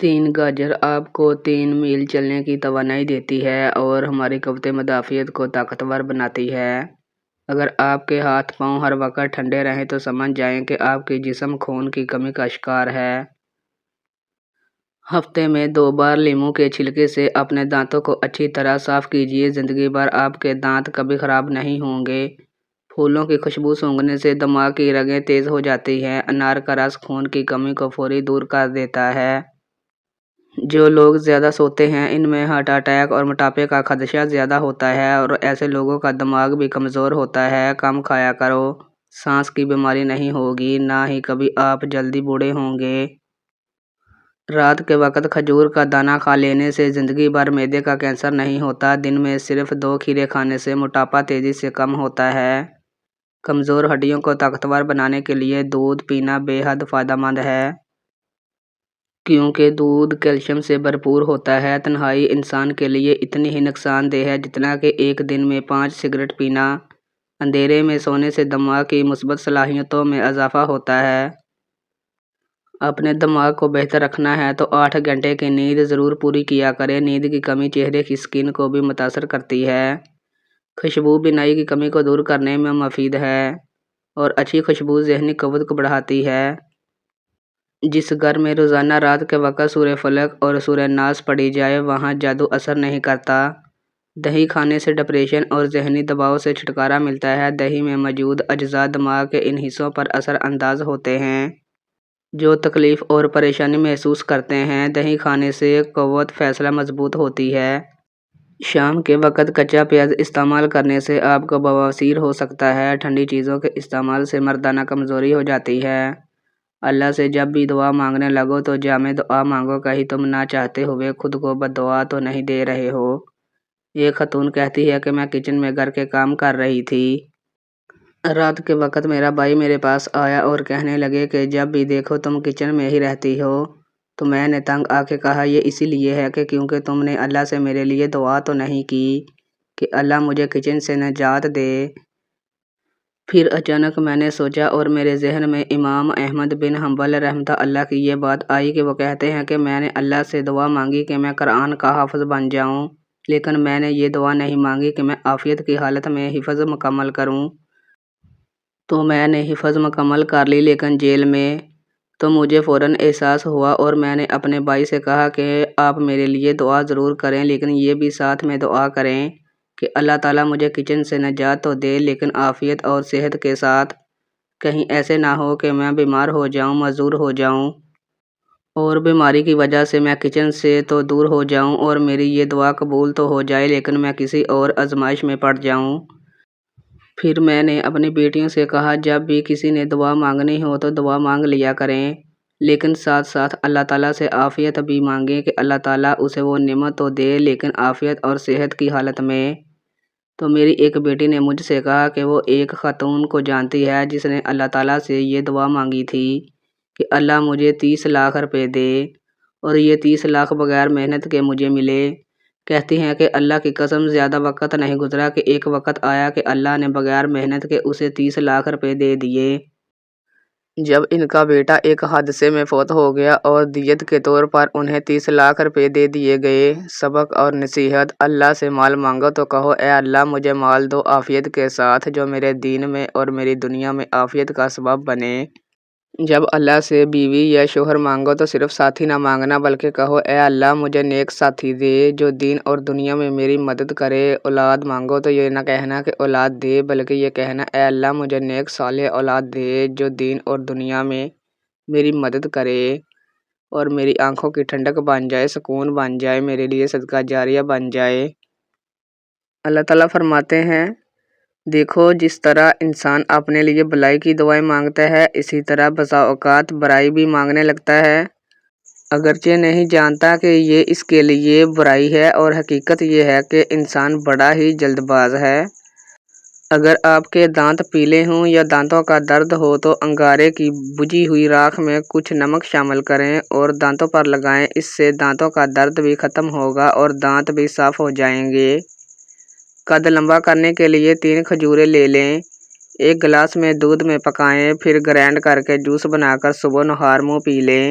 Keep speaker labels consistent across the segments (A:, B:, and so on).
A: 3 گاجر آپ کو 3 میل چلنے کی توانائی دیتی ہے اور ہماری قوت مدافعت کو طاقتور بناتی ہے۔ اگر آپ کے ہاتھ پاؤں ہر وقت ٹھنڈے رہیں تو سمجھ جائیں کہ آپ کے جسم خون کی کمی کا شکار ہے۔ ہفتے میں 2 بار لیموں کے چھلکے سے اپنے دانتوں کو اچھی طرح صاف کیجیے۔ زندگی بھر آپ کے دانت کبھی خراب نہیں ہوں گے۔ پھولوں کی خوشبو سونگھنے سے دماغ کی رگیں تیز ہو جاتی ہیں۔ انار کا رس خون کی کمی کو فوری دور کر دیتا ہے۔ جو لوگ زیادہ سوتے ہیں ان میں ہارٹ اٹیک اور موٹاپے کا خدشہ زیادہ ہوتا ہے اور ایسے لوگوں کا دماغ بھی کمزور ہوتا ہے۔ کم کھایا کرو، سانس کی بیماری نہیں ہوگی، نہ ہی کبھی آپ جلدی بوڑھے ہوں گے۔ رات کے وقت کھجور کا دانہ کھا لینے سے زندگی بھر معدے کا کینسر نہیں ہوتا۔ دن میں صرف 2 کھیرے کھانے سے موٹاپا تیزی سے کم ہوتا ہے۔ کمزور ہڈیوں کو طاقتور بنانے کے لیے دودھ پینا بے حد فائدہ مند ہے۔ کیونکہ دودھ کیلشیم سے بھرپور ہوتا ہے۔ تنہائی انسان کے لیے اتنی ہی نقصان دہ ہے جتنا کہ ایک دن میں 5 سگریٹ پینا۔ اندھیرے میں سونے سے دماغ کی مثبت صلاحیتوں میں اضافہ ہوتا ہے۔ اپنے دماغ کو بہتر رکھنا ہے تو 8 گھنٹے کی نیند ضرور پوری کیا کریں۔ نیند کی کمی چہرے کی سکن کو بھی متاثر کرتی ہے۔ خوشبو بینائی کی کمی کو دور کرنے میں مفید ہے اور اچھی خوشبو ذہنی قوت کو بڑھاتی ہے۔ جس گھر میں روزانہ رات کے وقت سورہ فلق اور سورہ ناس پڑھی جائے وہاں جادو اثر نہیں کرتا۔ دہی کھانے سے ڈپریشن اور ذہنی دباؤ سے چھٹکارا ملتا ہے۔ دہی میں موجود اجزاء دماغ کے ان حصوں پر اثر انداز ہوتے ہیں جو تکلیف اور پریشانی محسوس کرتے ہیں۔ دہی کھانے سے قوت فیصلہ مضبوط ہوتی ہے۔ شام کے وقت کچا پیاز استعمال کرنے سے آپ کو بواسیر ہو سکتا ہے۔ ٹھنڈی چیزوں کے استعمال سے مردانہ کمزوری ہو جاتی ہے۔ اللہ سے جب بھی دعا مانگنے لگو تو جامع دعا مانگو، کہیں تم نہ چاہتے ہوئے خود کو بد دعا تو نہیں دے رہے ہو۔ ایک خاتون کہتی ہے کہ میں کچن میں گھر کے کام کر رہی تھی۔ رات کے وقت میرا بھائی میرے پاس آیا اور کہنے لگے کہ جب بھی دیکھو تم کچن میں ہی رہتی ہو۔ تو میں نے تنگ آ کے کہا یہ اسی لیے ہے کہ کیونکہ تم نے اللہ سے میرے لیے دعا تو نہیں کی کہ اللہ مجھے کچن سے نجات دے۔ پھر اچانک میں نے سوچا اور میرے ذہن میں امام احمد بن حنبل رحمۃ اللہ کی یہ بات آئی کہ وہ کہتے ہیں کہ میں نے اللہ سے دعا مانگی کہ میں قرآن کا حافظ بن جاؤں، لیکن میں نے یہ دعا نہیں مانگی کہ میں عافیت کی حالت میں حفظ مکمل کروں۔ تو میں نے حفظ مکمل کر لی لیکن جیل میں۔ تو مجھے فوراً احساس ہوا اور میں نے اپنے بھائی سے کہا کہ آپ میرے لیے دعا ضرور کریں لیکن یہ بھی ساتھ میں دعا کریں کہ اللہ تعالیٰ مجھے کچن سے نجات تو دے لیکن عافیت اور صحت کے ساتھ۔ کہیں ایسے نہ ہو کہ میں بیمار ہو جاؤں، معذور ہو جاؤں اور بیماری کی وجہ سے میں کچن سے تو دور ہو جاؤں اور میری یہ دعا قبول تو ہو جائے لیکن میں کسی اور آزمائش میں پڑ جاؤں۔ پھر میں نے اپنی بیٹیوں سے کہا جب بھی کسی نے دعا مانگنی ہو تو دعا مانگ لیا کریں لیکن ساتھ ساتھ اللہ تعالیٰ سے عافیت بھی مانگیں کہ اللہ تعالیٰ اسے وہ نعمت تو دے لیکن عافیت اور صحت کی حالت میں۔ تو میری ایک بیٹی نے مجھ سے کہا کہ وہ ایک خاتون کو جانتی ہے جس نے اللہ تعالیٰ سے یہ دعا مانگی تھی کہ اللہ مجھے 30 لاکھ روپے دے اور یہ 30 لاکھ بغیر محنت کے مجھے ملے۔ کہتی ہیں کہ اللہ کی قسم زیادہ وقت نہیں گزرا کہ ایک وقت آیا کہ اللہ نے بغیر محنت کے اسے 30 لاکھ روپے دے دیے۔ جب ان کا بیٹا ایک حادثے میں فوت ہو گیا اور دیت کے طور پر انہیں 30 لاکھ روپے دے دیے گئے۔ سبق اور نصیحت: اللہ سے مال مانگو تو کہو اے اللہ مجھے مال دو عافیت کے ساتھ جو میرے دین میں اور میری دنیا میں عافیت کا سبب بنے۔ جب اللہ سے بیوی یا شوہر مانگو تو صرف ساتھی نہ مانگنا بلکہ کہو اے اللہ مجھے نیک ساتھی دے جو دین اور دنیا میں میری مدد کرے۔ اولاد مانگو تو یہ نہ کہنا کہ اولاد دے بلکہ یہ کہنا اے اللہ مجھے نیک صالح اولاد دے جو دین اور دنیا میں میری مدد کرے اور میری آنکھوں کی ٹھنڈک بن جائے، سکون بن جائے، میرے لیے صدقہ جاریہ بن جائے۔ اللہ تعالیٰ فرماتے ہیں دیکھو جس طرح انسان اپنے لیے بھلائی کی دعائیں مانگتا ہے اسی طرح بسا اوقات برائی بھی مانگنے لگتا ہے، اگرچہ نہیں جانتا کہ یہ اس کے لیے برائی ہے اور حقیقت یہ ہے کہ انسان بڑا ہی جلد باز ہے۔ اگر آپ کے دانت پیلے ہوں یا دانتوں کا درد ہو تو انگارے کی بجھی ہوئی راکھ میں کچھ نمک شامل کریں اور دانتوں پر لگائیں، اس سے دانتوں کا درد بھی ختم ہوگا اور دانت بھی صاف ہو جائیں گے۔ قد لمبا کرنے کے لیے 3 کھجوریں لے لیں، ایک گلاس میں دودھ میں پکائیں، پھر گرائنڈ کر کے جوس بنا کر صبح نہار منہ پی لیں۔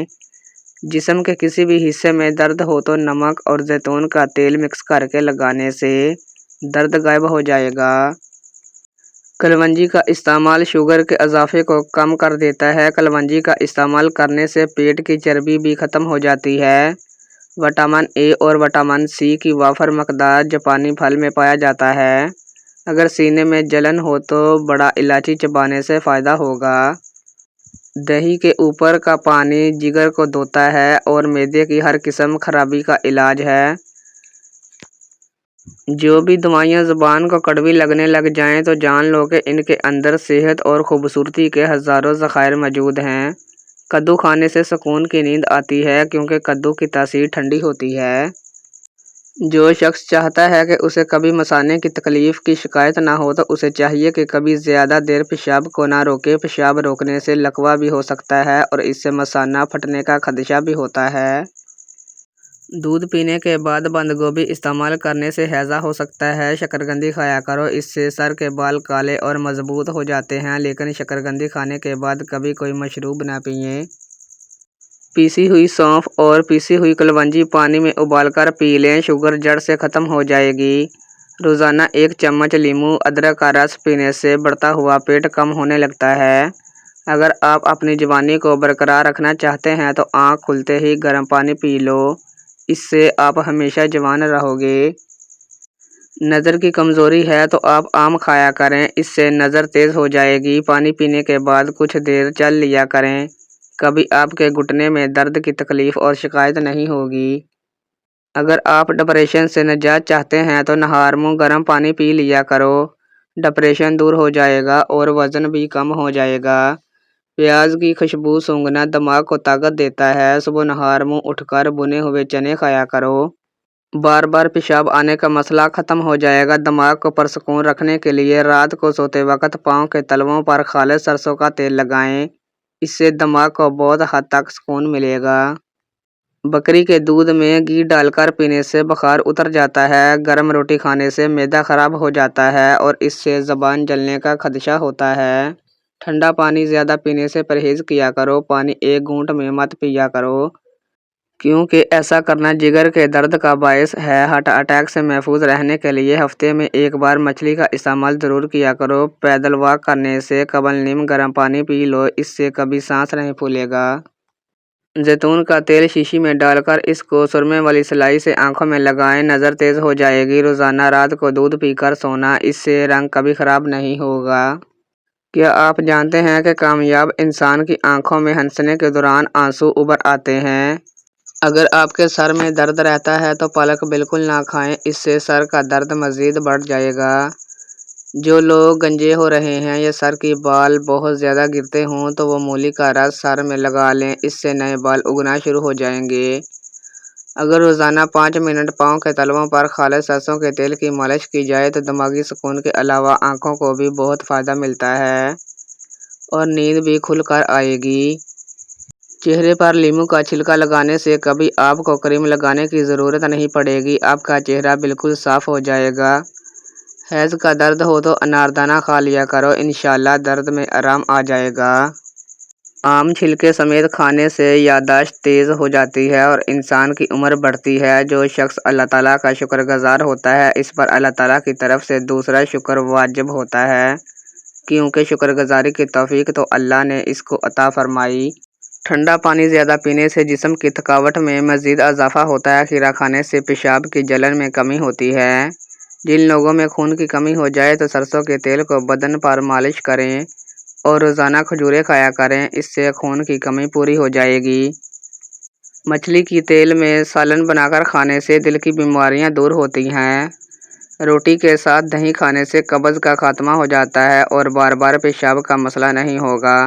A: جسم کے کسی بھی حصے میں درد ہو تو نمک اور زیتون کا تیل مکس کر کے لگانے سے درد غائب ہو جائے گا۔ کلونجی کا استعمال شوگر کے اضافے کو کم کر دیتا ہے۔ کلونجی کا استعمال کرنے سے پیٹ کی چربی بھی ختم ہو جاتی ہے۔ وٹامن اے اور وٹامن سی کی وافر مقدار جاپانی پھل میں پایا جاتا ہے۔ اگر سینے میں جلن ہو تو بڑا الائچی چبانے سے فائدہ ہوگا۔ دہی کے اوپر کا پانی جگر کو دھوتا ہے اور معدے کی ہر قسم خرابی کا علاج ہے۔ جو بھی دوائیاں زبان کو کڑوی لگنے لگ جائیں تو جان لو کہ ان کے اندر صحت اور خوبصورتی کے ہزاروں ذخائر موجود ہیں۔ کدو کھانے سے سکون کی نیند آتی ہے کیونکہ کدو کی تاثیر ٹھنڈی ہوتی ہے۔ جو شخص چاہتا ہے کہ اسے کبھی مثانے کی تکلیف کی شکایت نہ ہو تو اسے چاہیے کہ کبھی زیادہ دیر پیشاب کو نہ روکے۔ پیشاب روکنے سے لکوہ بھی ہو سکتا ہے اور اس سے مثانہ پھٹنے کا خدشہ بھی ہوتا ہے۔ دودھ پینے کے بعد بند گوبھی استعمال کرنے سے ہیضہ ہو سکتا ہے۔ شکرقندی کھایا کرو، اس سے سر کے بال کالے اور مضبوط ہو جاتے ہیں، لیکن شکرقندی کھانے کے بعد کبھی کوئی مشروب نہ پئیں۔ پیسی ہوئی سونف اور پیسی ہوئی کلونجی پانی میں ابال کر پی لیں، شوگر جڑ سے ختم ہو جائے گی۔ روزانہ 1 چمچ لیموں ادرک کا رس پینے سے بڑھتا ہوا پیٹ کم ہونے لگتا ہے۔ اگر آپ اپنی جوانی کو برقرار رکھنا چاہتے ہیں تو آنکھ کھلتے ہی گرم پانی پی لو، اس سے آپ ہمیشہ جوان رہو گے۔ نظر کی کمزوری ہے تو آپ آم کھایا کریں، اس سے نظر تیز ہو جائے گی۔ پانی پینے کے بعد کچھ دیر چل لیا کریں، کبھی آپ کے گھٹنے میں درد کی تکلیف اور شکایت نہیں ہوگی۔ اگر آپ ڈپریشن سے نجات چاہتے ہیں تو نہار منہ گرم پانی پی لیا کرو، ڈپریشن دور ہو جائے گا اور وزن بھی کم ہو جائے گا۔ پیاز کی خوشبو سونگھنا دماغ کو طاقت دیتا ہے۔ صبح نہار منہ اٹھ کر بھنے ہوئے چنے کھایا کرو، بار بار پیشاب آنے کا مسئلہ ختم ہو جائے گا۔ دماغ کو پرسکون رکھنے کے لیے رات کو سوتے وقت پاؤں کے تلووں پر خالص سرسوں کا تیل لگائیں، اس سے دماغ کو بہت حد تک سکون ملے گا۔ بکری کے دودھ میں گھی ڈال کر پینے سے بخار اتر جاتا ہے۔ گرم روٹی کھانے سے معدہ خراب ہو جاتا ہے اور اس سے زبان جلنے کا خدشہ ہوتا ہے۔ ٹھنڈا پانی زیادہ پینے سے پرہیز کیا کرو، پانی ایک گھونٹ میں مت پیا کرو کیونکہ ایسا کرنا جگر کے درد کا باعث ہے۔ ہارٹ اٹیک سے محفوظ رہنے کے لیے ہفتے میں 1 بار مچھلی کا استعمال ضرور کیا کرو۔ پیدل واک کرنے سے قبل نیم گرم پانی پی لو، اس سے کبھی سانس نہیں پھولے گا۔ زیتون کا تیل شیشی میں ڈال کر اس کو سرمے والی سلائی سے آنکھوں میں لگائیں، نظر تیز ہو جائے گی۔ روزانہ رات کو دودھ پی کر سونا، اس سے رنگ کبھی خراب نہیں ہوگا۔ کیا آپ جانتے ہیں کہ کامیاب انسان کی آنکھوں میں ہنسنے کے دوران آنسو ابھر آتے ہیں؟ اگر آپ کے سر میں درد رہتا ہے تو پالک بالکل نہ کھائیں، اس سے سر کا درد مزید بڑھ جائے گا۔ جو لوگ گنجے ہو رہے ہیں یا سر کی بال بہت زیادہ گرتے ہوں تو وہ مولی کا رس سر میں لگا لیں، اس سے نئے بال اگنا شروع ہو جائیں گے۔ اگر روزانہ 5 منٹ پاؤں کے تلووں پر خالص سرسوں کے تیل کی مالش کی جائے تو دماغی سکون کے علاوہ آنکھوں کو بھی بہت فائدہ ملتا ہے اور نیند بھی کھل کر آئے گی۔ چہرے پر لیموں کا چھلکا لگانے سے کبھی آپ کو کریم لگانے کی ضرورت نہیں پڑے گی، آپ کا چہرہ بالکل صاف ہو جائے گا۔ حیض کا درد ہو تو اناردانہ کھا لیا کرو، انشاءاللہ درد میں آرام آ جائے گا۔ آم چھلکے سمیت کھانے سے یادداشت تیز ہو جاتی ہے اور انسان کی عمر بڑھتی ہے۔ جو شخص اللہ تعالیٰ کا شکر گزار ہوتا ہے، اس پر اللہ تعالیٰ کی طرف سے دوسرا شکر واجب ہوتا ہے کیونکہ شکر گزاری کی توفیق تو اللہ نے اس کو عطا فرمائی۔ ٹھنڈا پانی زیادہ پینے سے جسم کی تھکاوٹ میں مزید اضافہ ہوتا ہے۔ کھیرا کھانے سے پیشاب کی جلن میں کمی ہوتی ہے۔ جن لوگوں میں خون کی کمی ہو جائے تو سرسوں کے تیل کو بدن پر مالش کریں اور روزانہ کھجوریں کھایا کریں، اس سے خون کی کمی پوری ہو جائے گی۔ مچھلی کی تیل میں سالن بنا کر کھانے سے دل کی بیماریاں دور ہوتی ہیں۔ روٹی کے ساتھ دہی کھانے سے قبض کا خاتمہ ہو جاتا ہے اور بار بار پیشاب کا مسئلہ نہیں ہوگا۔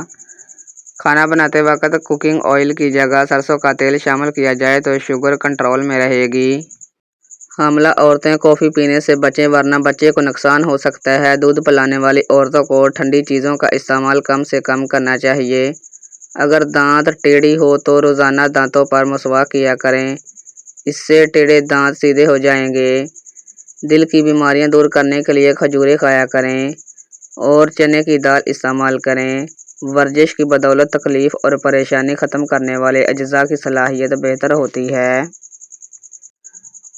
A: کھانا بناتے وقت کوکنگ آئل کی جگہ سرسوں کا تیل شامل کیا جائے تو شوگر کنٹرول میں رہے گی۔ حاملہ عورتیں کافی پینے سے بچیں ورنہ بچے کو نقصان ہو سکتا ہے۔ دودھ پلانے والی عورتوں کو ٹھنڈی چیزوں کا استعمال کم سے کم کرنا چاہیے۔ اگر دانت ٹیڑھی ہو تو روزانہ دانتوں پر مسواک کیا کریں، اس سے ٹیڑھے دانت سیدھے ہو جائیں گے۔ دل کی بیماریاں دور کرنے کے لیے کھجوریں کھایا کریں اور چنے کی دال استعمال کریں۔ ورزش کی بدولت تکلیف اور پریشانی ختم کرنے والے اجزاء کی صلاحیت بہتر ہوتی ہے۔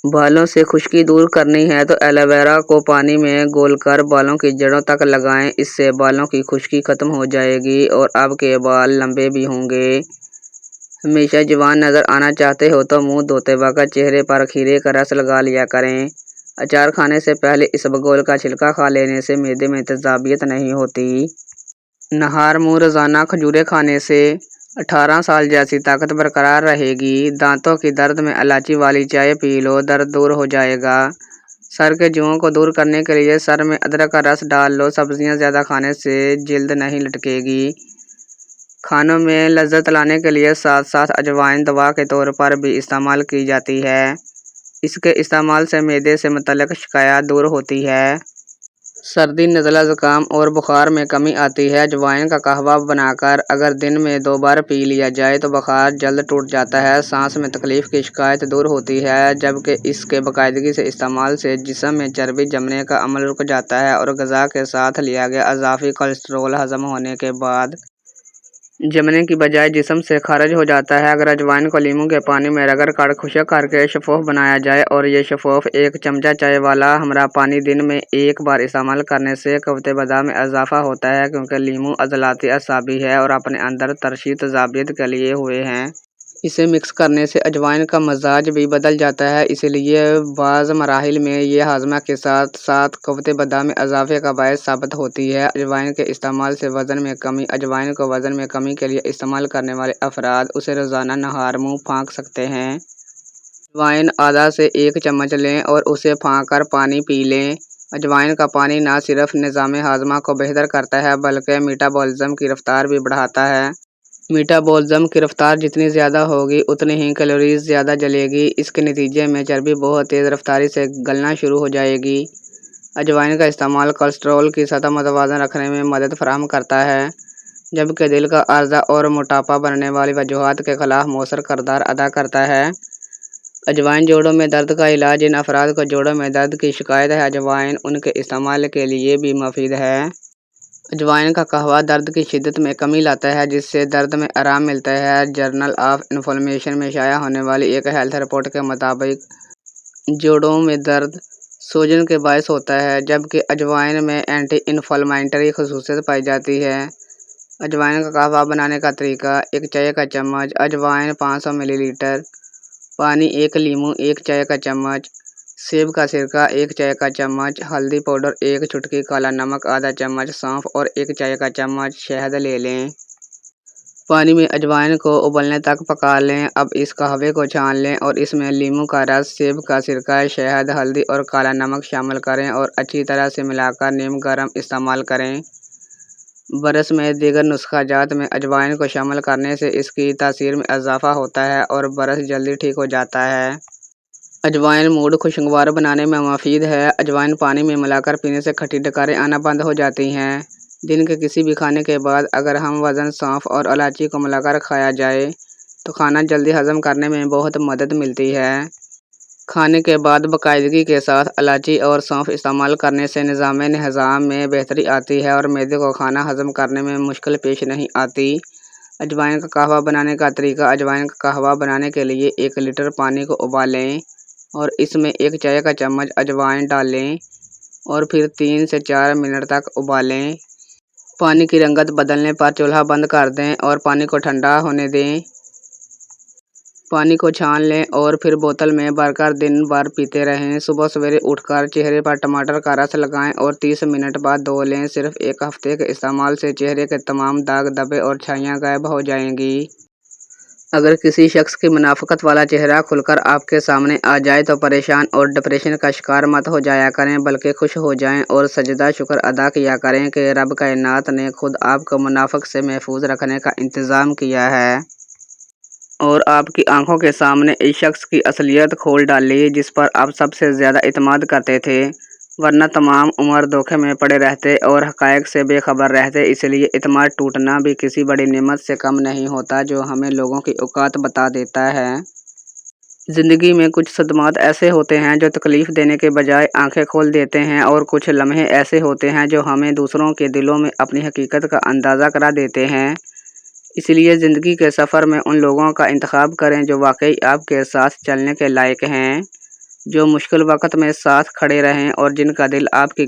A: بالوں سے خشکی دور کرنی ہے تو ایلو ویرا کو پانی میں گھول کر بالوں کی جڑوں تک لگائیں۔ اس سے بالوں کی خشکی ختم ہو جائے گی اور آپ کے بال لمبے بھی ہوں گے۔ ہمیشہ جوان نظر آنا چاہتے ہو تو منہ دھوتے وقت چہرے پر کھیرے کا رس لگا لیا کریں۔ اچار کھانے سے پہلے اس بگول کا چھلکا کھا لینے سے معدے میں تیزابیت نہیں ہوتی۔ نہار منہ روزانہ کھجوریں کھانے سے 18 سال جیسی طاقت برقرار رہے گی۔ دانتوں کی درد میں الائچی والی چائے پی لو، درد دور ہو جائے گا۔ سر کے جوؤں کو دور کرنے کے لیے سر میں ادرک کا رس ڈال لو۔ سبزیاں زیادہ کھانے سے جلد نہیں لٹکے گی۔ کھانوں میں لذت لانے کے لیے ساتھ ساتھ اجوائن دوا کے طور پر بھی استعمال کی جاتی ہے۔ اس کے استعمال سے معدے سے متعلق شکایات دور ہوتی ہے۔ سردی، نزلہ، زکام اور بخار میں کمی آتی ہے۔ اجوائن کا قہوہ بنا کر اگر دن میں 2 بار پی لیا جائے تو بخار جلد ٹوٹ جاتا ہے۔ سانس میں تکلیف کی شکایت دور ہوتی ہے، جبکہ اس کے باقاعدگی سے استعمال سے جسم میں چربی جمنے کا عمل رک جاتا ہے اور غذا کے ساتھ لیا گیا اضافی کولیسٹرول ہضم ہونے کے بعد جمنے کی بجائے جسم سے خارج ہو جاتا ہے۔ اگر اجوائن کو لیموں کے پانی میں رگڑ کر خشک کر کے شفاف بنایا جائے اور یہ شفاف 1 چمچہ چائے والا ہمرا پانی دن میں 1 بار استعمال کرنے سے قوت بداع میں اضافہ ہوتا ہے، کیونکہ لیموں عضلاتی اعصابی ہے اور اپنے اندر ترشح تیزابیت کے لیے ہوئے ہیں۔ اسے مکس کرنے سے اجوائن کا مزاج بھی بدل جاتا ہے، اس لیے بعض مراحل میں یہ ہاضمہ کے ساتھ ساتھ قوت بداع میں اضافے کا باعث ثابت ہوتی ہے۔ اجوائن کے استعمال سے وزن میں کمی۔ اجوائن کو وزن میں کمی کے لیے استعمال کرنے والے افراد اسے روزانہ نہار منہ پھونک سکتے ہیں۔ اجوائن آدھا سے 1 چمچ لیں اور اسے پھونک کر پانی پی لیں۔ اجوائن کا پانی نہ صرف نظام ہاضمہ کو بہتر کرتا ہے بلکہ میٹابولزم کی رفتار بھی بڑھاتا ہے۔ میٹابولزم کی رفتار جتنی زیادہ ہوگی اتنی ہی کیلوریز زیادہ جلے گی۔ اس کے نتیجے میں چربی بہت تیز رفتاری سے گلنا شروع ہو جائے گی۔ اجوائن کا استعمال کولیسٹرول کی سطح متوازن رکھنے میں مدد فراہم کرتا ہے، جبکہ دل کا عارضہ اور موٹاپا بننے والی وجوہات کے خلاف مؤثر کردار ادا کرتا ہے۔ اجوائن جوڑوں میں درد کا علاج۔ جن افراد کو جوڑوں میں درد کی شکایت ہے، اجوائن ان کے استعمال کے لیے بھی مفید ہے۔ اجوائن کا قہوہ درد کی شدت میں کمی لاتا ہے، جس سے درد میں آرام ملتا ہے۔ جرنل آف انفلمیشن میں شائع ہونے والی ایک ہیلتھ رپورٹ کے مطابق جوڑوں میں درد سوجن کے باعث ہوتا ہے، جبکہ اجوائن میں اینٹی انفلمیٹری خصوصیت پائی جاتی ہے۔ اجوائن کا قہوہ بنانے کا طریقہ: 1 چائے کا چمچ اجوائن، 500 ملی لیٹر پانی، 1 لیموں، 1 چائے کا چمچ سیب کا سرکہ، 1 چائے کا چمچ ہلدی پاؤڈر، 1 چٹکی کالا نمک، آدھا چمچ سونف اور 1 چائے کا چمچ شہد لے لیں۔ پانی میں اجوائن کو ابلنے تک پکا لیں۔ اب اس قہوے کو چھان لیں اور اس میں لیموں کا رس، سیب کا سرکہ، شہد، ہلدی اور کالا نمک شامل کریں اور اچھی طرح سے ملا کر نیم گرم استعمال کریں۔ برس میں دیگر نسخہ جات میں اجوائن کو شامل کرنے سے اس کی تاثیر میں اضافہ ہوتا ہے اور برس جلدی ٹھیک ہو جاتا ہے۔ اجوائن موڈ خوشگوار بنانے میں مفید ہے۔ اجوائن پانی میں ملا کر پینے سے کھٹی ڈکاریں آنا بند ہو جاتی ہیں۔ دن کے کسی بھی کھانے کے بعد اگر ہم وزن سونف اور الائچی کو ملا کر کھایا جائے تو کھانا جلدی ہضم کرنے میں بہت مدد ملتی ہے۔ کھانے کے بعد باقاعدگی کے ساتھ الائچی اور سونف استعمال کرنے سے نظام ہضم میں بہتری آتی ہے اور معدے کو کھانا ہضم کرنے میں مشکل پیش نہیں آتی۔ اجوائن کا قہوہ بنانے کا طریقہ: اجوائن کا قہوہ بنانے کے لیے 1 لیٹر پانی کو ابالیں اور اس میں 1 چائے کا چمچ اجوائن ڈالیں اور پھر 3 سے 4 منٹ تک ابالیں۔ پانی کی رنگت بدلنے پر چولہا بند کر دیں اور پانی کو ٹھنڈا ہونے دیں۔ پانی کو چھان لیں اور پھر بوتل میں بھر کر دن بھر پیتے رہیں۔ صبح سویرے اٹھ کر چہرے پر ٹماٹر کا رس لگائیں اور 30 منٹ بعد دھو لیں۔ صرف 1 ہفتے کے استعمال سے چہرے کے تمام داغ دھبے اور چھائیاں غائب ہو جائیں گی۔ اگر کسی شخص کی منافقت والا چہرہ کھل کر آپ کے سامنے آ جائے تو پریشان اور ڈپریشن کا شکار مت ہو جایا کریں، بلکہ خوش ہو جائیں اور سجدہ شکر ادا کیا کریں کہ رب کائنات نے خود آپ کو منافق سے محفوظ رکھنے کا انتظام کیا ہے اور آپ کی آنکھوں کے سامنے اس شخص کی اصلیت کھول ڈالی جس پر آپ سب سے زیادہ اعتماد کرتے تھے، ورنہ تمام عمر دھوکے میں پڑے رہتے اور حقائق سے بے خبر رہتے۔ اس لیے اعتماد ٹوٹنا بھی کسی بڑی نعمت سے کم نہیں ہوتا جو ہمیں لوگوں کی اوقات بتا دیتا ہے۔ زندگی میں کچھ صدمات ایسے ہوتے ہیں جو تکلیف دینے کے بجائے آنکھیں کھول دیتے ہیں، اور کچھ لمحے ایسے ہوتے ہیں جو ہمیں دوسروں کے دلوں میں اپنی حقیقت کا اندازہ کرا دیتے ہیں۔ اس لیے زندگی کے سفر میں ان لوگوں کا انتخاب کریں جو واقعی آپ کے ساتھ چلنے کے لائق ہیں، جو مشکل وقت میں ساتھ کھڑے رہیں اور جن کا دل آپ کی